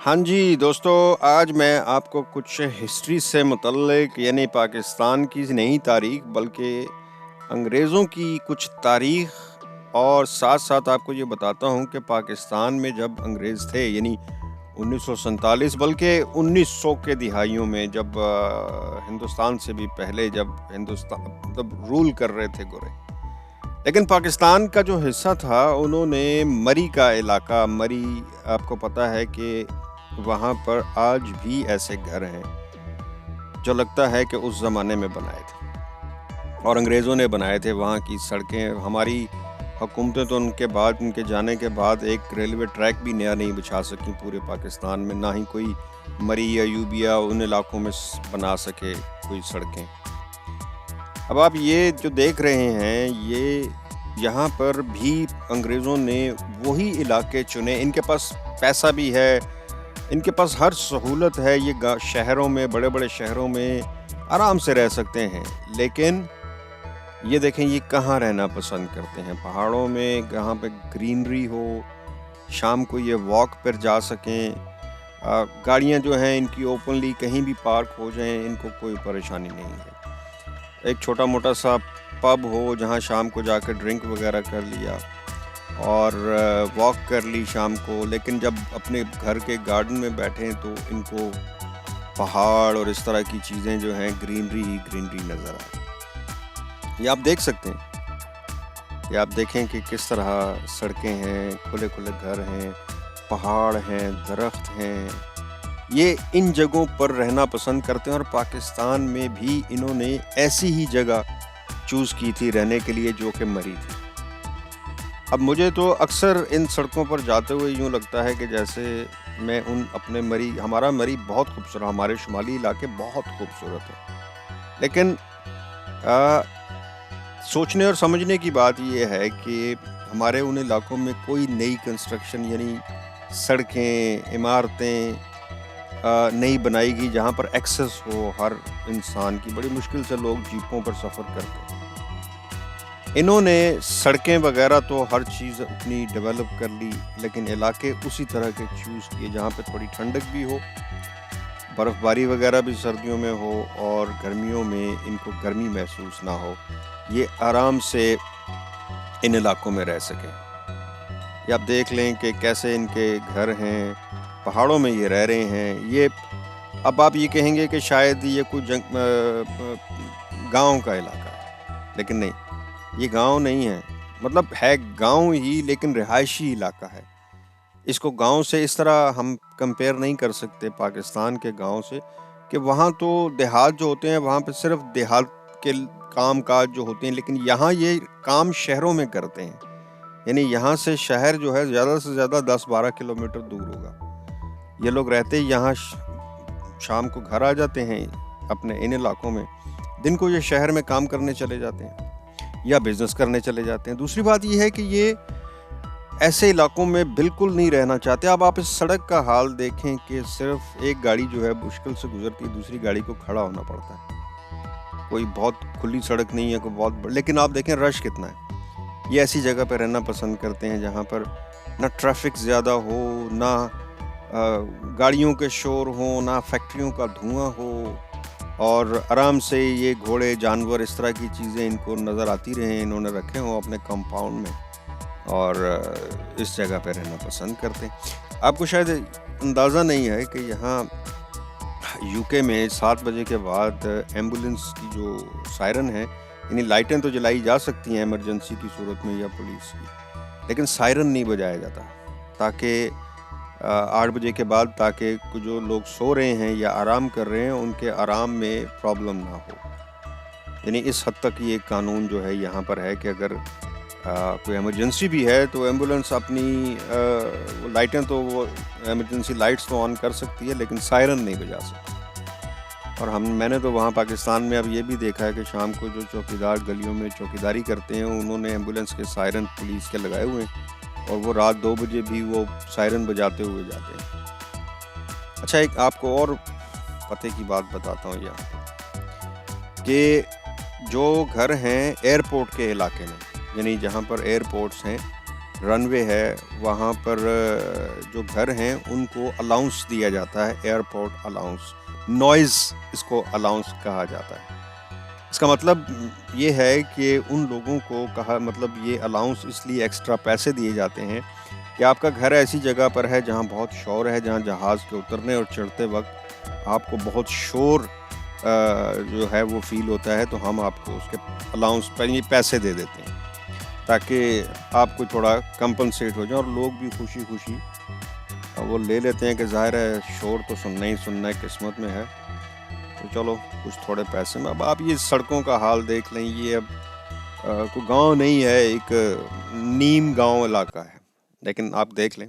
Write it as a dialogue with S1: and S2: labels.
S1: ہاں جی دوستو، آج میں آپ کو کچھ ہسٹری سے متعلق یعنی پاکستان کی نہیں تاریخ بلکہ انگریزوں کی کچھ تاریخ اور ساتھ ساتھ آپ کو یہ بتاتا ہوں کہ پاکستان میں جب انگریز تھے یعنی 1947 بلکہ 1900 کے دہائیوں میں جب ہندوستان سے بھی پہلے جب ہندوستان مطلب رول کر رہے تھے گورے، لیکن پاکستان کا جو حصہ تھا انہوں نے مری کا علاقہ مری، آپ کو پتہ ہے کہ وہاں پر آج بھی ایسے گھر ہیں جو لگتا ہے کہ اس زمانے میں بنائے تھے اور انگریزوں نے بنائے تھے۔ وہاں کی سڑکیں ہماری حکومتیں تو ان کے جانے کے بعد ایک ریلوے ٹریک بھی نیا نہیں بچھا سکیں پورے پاکستان میں، نہ ہی کوئی مری یا یوبیا ان علاقوں میں بنا سکے کوئی سڑکیں۔ اب آپ یہ جو دیکھ رہے ہیں یہ یہاں پر بھی انگریزوں نے وہی علاقے چنے، ان کے پاس پیسہ بھی ہے، ان کے پاس ہر سہولت ہے، یہ شہروں میں بڑے بڑے شہروں میں آرام سے رہ سکتے ہیں، لیکن یہ دیکھیں یہ کہاں رہنا پسند کرتے ہیں، پہاڑوں میں جہاں پہ گرینری ہو، شام کو یہ واک پر جا سکیں، گاڑیاں جو ہیں ان کی اوپنلی کہیں بھی پارک ہو جائیں، ان کو کوئی پریشانی نہیں ہے۔ ایک چھوٹا موٹا سا پب ہو جہاں شام کو جا کے ڈرنک وغیرہ کر لیا اور واک کر لی شام کو، لیکن جب اپنے گھر کے گارڈن میں بیٹھیں تو ان کو پہاڑ اور اس طرح کی چیزیں جو ہیں گرینری ہی گرینری نظر آئے۔ یہ آپ دیکھ سکتے ہیں، یہ آپ دیکھیں کہ کس طرح سڑکیں ہیں، کھلے کھلے گھر ہیں، پہاڑ ہیں، درخت ہیں، یہ ان جگہوں پر رہنا پسند کرتے ہیں، اور پاکستان میں بھی انہوں نے ایسی ہی جگہ چوز کی تھی رہنے کے لیے جو کہ مری تھی۔ اب مجھے تو اکثر ان سڑکوں پر جاتے ہوئے یوں لگتا ہے کہ جیسے میں اپنے مری، ہمارا مری بہت خوبصورت، ہمارے شمالی علاقے بہت خوبصورت ہیں، لیکن سوچنے اور سمجھنے کی بات یہ ہے کہ ہمارے ان علاقوں میں کوئی نئی کنسٹرکشن یعنی سڑکیں، عمارتیں نہیں بنائی گئی جہاں پر ایکسس ہو ہر انسان کی، بڑی مشکل سے لوگ جیپوں پر سفر کرتے ہیں۔ انہوں نے سڑکیں وغیرہ تو ہر چیز اپنی ڈیولپ کر لی، لیکن علاقے اسی طرح کے چوز کیے جہاں پہ تھوڑی ٹھنڈک بھی ہو، برف باری وغیرہ بھی سردیوں میں ہو، اور گرمیوں میں ان کو گرمی محسوس نہ ہو، یہ آرام سے ان علاقوں میں رہ سکیں۔ یہ آپ دیکھ لیں کہ کیسے ان کے گھر ہیں، پہاڑوں میں یہ رہ رہے ہیں۔ یہ اب آپ یہ کہیں گے کہ شاید یہ کوئی گاؤں کا علاقہ ہے، لیکن نہیں، یہ گاؤں نہیں ہے، مطلب ہے گاؤں ہی لیکن رہائشی علاقہ ہے۔ اس کو گاؤں سے اس طرح ہم کمپیئر نہیں کر سکتے پاکستان کے گاؤں سے، کہ وہاں تو دیہات جو ہوتے ہیں وہاں پہ صرف دیہات کے کام کاج جو ہوتے ہیں، لیکن یہاں یہ کام شہروں میں کرتے ہیں، یعنی یہاں سے شہر جو ہے زیادہ سے زیادہ 10-12 کلومیٹر دور ہوگا۔ یہ لوگ رہتے یہاں، شام کو گھر آ جاتے ہیں اپنے ان علاقوں میں، دن کو یہ شہر میں کام کرنے چلے جاتے ہیں یا بزنس کرنے چلے جاتے ہیں۔ دوسری بات یہ ہے کہ یہ ایسے علاقوں میں بالکل نہیں رہنا چاہتے۔ اب آپ اس سڑک کا حال دیکھیں کہ صرف ایک گاڑی جو ہے مشکل سے گزرتی ہے، دوسری گاڑی کو کھڑا ہونا پڑتا ہے، کوئی بہت کھلی سڑک نہیں ہے، کوئی بہت لیکن آپ دیکھیں رش کتنا ہے۔ یہ ایسی جگہ پہ رہنا پسند کرتے ہیں جہاں پر نہ ٹریفک زیادہ ہو، نہ گاڑیوں کے شور ہوں، نہ فیکٹریوں کا دھواں ہو، اور آرام سے یہ گھوڑے، جانور، اس طرح کی چیزیں ان کو نظر آتی رہیں، انہوں نے رکھے ہوں اپنے کمپاؤنڈ میں، اور اس جگہ پہ رہنا پسند کرتے ہیں۔ آپ کو شاید اندازہ نہیں ہے کہ یہاں یو کے میں 7 بجے کے بعد ایمبولنس کی جو سائرن ہے، یعنی لائٹیں تو جلائی جا سکتی ہیں ایمرجنسی کی صورت میں یا پولیس کی، لیکن سائرن نہیں بجایا جاتا، تاکہ 8 بجے کے بعد تاکہ جو لوگ سو رہے ہیں یا آرام کر رہے ہیں ان کے آرام میں پرابلم نہ ہو۔ یعنی اس حد تک یہ قانون جو ہے یہاں پر ہے کہ اگر کوئی ایمرجنسی بھی ہے تو ایمبولنس اپنی لائٹیں تو وہ ایمرجنسی لائٹس تو آن کر سکتی ہے، لیکن سائرن نہیں بجا سکتی۔ اور میں نے تو وہاں پاکستان میں اب یہ بھی دیکھا ہے کہ شام کو جو چوکیدار گلیوں میں چوکیداری کرتے ہیں انہوں نے ایمبولنس کے سائرن پولیس کے لگائے ہوئے ہیں، اور وہ رات 2 بجے بھی وہ سائرن بجاتے ہوئے جاتے ہیں۔ اچھا، ایک آپ کو اور پتہ کی بات بتاتا ہوں یہاں کہ جو گھر ہیں ایئرپورٹ کے علاقے میں، یعنی جہاں پر ایئرپورٹس ہیں رن وے ہے وہاں پر جو گھر ہیں ان کو الاؤنس دیا جاتا ہے، ایئرپورٹ الاؤنس، نوائز اس کو الاؤنس کہا جاتا ہے۔ اس کا مطلب یہ ہے کہ ان لوگوں کو کہا، مطلب یہ الاؤنس اس لیے ایکسٹرا پیسے دیے جاتے ہیں کہ آپ کا گھر ایسی جگہ پر ہے جہاں بہت شور ہے، جہاں جہاز کے اترنے اور چڑھتے وقت آپ کو بہت شور جو ہے وہ فیل ہوتا ہے، تو ہم آپ کو اس کے الاؤنس پر یہ پیسے دے دیتے ہیں تاکہ آپ کو تھوڑا کمپنسیٹ ہو جائے، اور لوگ بھی خوشی خوشی وہ لے لیتے ہیں کہ ظاہر ہے شور تو سننا ہی سننا ہے، قسمت میں ہے تو چلو کچھ تھوڑے پیسے میں۔ اب آپ یہ سڑکوں کا حال دیکھ لیں، یہ اب کوئی گاؤں نہیں ہے، ایک نیم گاؤں علاقہ ہے، لیکن آپ دیکھ لیں